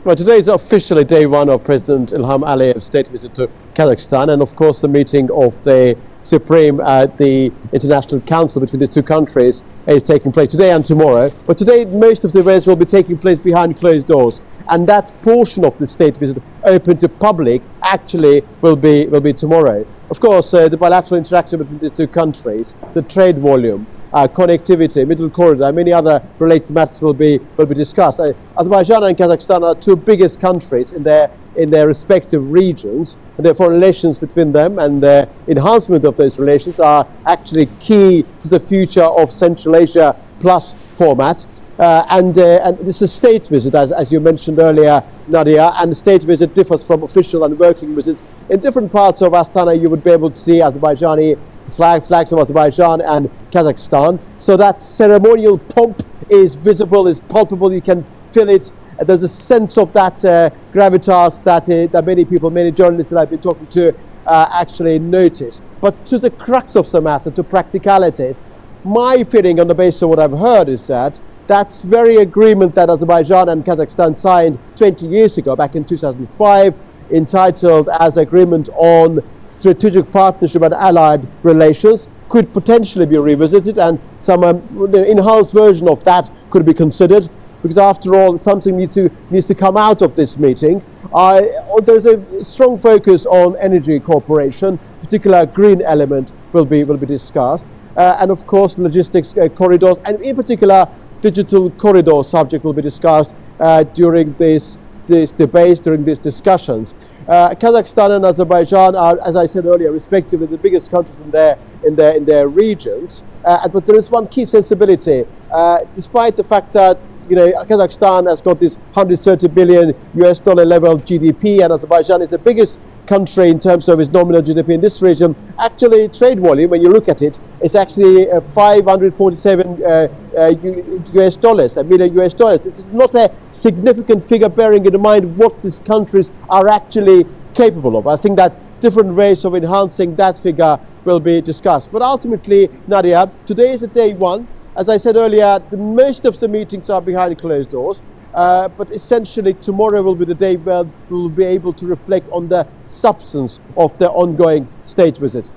Well, today is officially day one of President Ilham Aliyev's state visit to Kazakhstan, and of course the meeting of the Supreme the International Council between the two countries is taking place today and tomorrow. But today most of the events will be taking place behind closed doors, and that portion of the state visit open to public actually will be tomorrow. Of course, the bilateral interaction between the two countries, the trade volume, connectivity, middle corridor, and many other related matters will be discussed. Azerbaijan and Kazakhstan are two biggest countries in their respective regions, and therefore relations between them and the enhancement of those relations are actually key to the future of Central Asia Plus format. And this is a state visit, as you mentioned earlier, Nadia, and the state visit differs from official and working visits. In different parts of Astana, you would be able to see Azerbaijani flags of Azerbaijan and Kazakhstan. So that ceremonial pomp is visible, is palpable, you can feel it. There's a sense of that gravitas that many people, many journalists that I've been talking to actually notice. But to the crux of the matter, to practicalities, my feeling on the basis of what I've heard is that that very agreement that Azerbaijan and Kazakhstan signed 20 years ago, back in 2005, entitled as Agreement on Strategic Partnership and Allied Relations, could potentially be revisited, and some enhanced version of that could be considered, because after all, something needs to come out of this meeting. There's a strong focus on energy cooperation, particular green element will be discussed, and of course logistics corridors, and in particular digital corridor subject will be discussed during this debate, during these discussions. Kazakhstan and Azerbaijan are, as I said earlier, respectively the biggest countries in their regions. But there is one key sensibility, despite the fact that Kazakhstan has got this $130 billion level GDP, and Azerbaijan is the biggest country in terms of its nominal GDP in this region. Actually, trade volume, when you look at it, is actually $547 million. This is not a significant figure, bearing in mind what these countries are actually capable of. I think that different ways of enhancing that figure will be discussed. But ultimately, Nadia, today is a day one. As I said earlier, most of the meetings are behind closed doors. But essentially tomorrow will be the day where we'll be able to reflect on the substance of the ongoing state visit.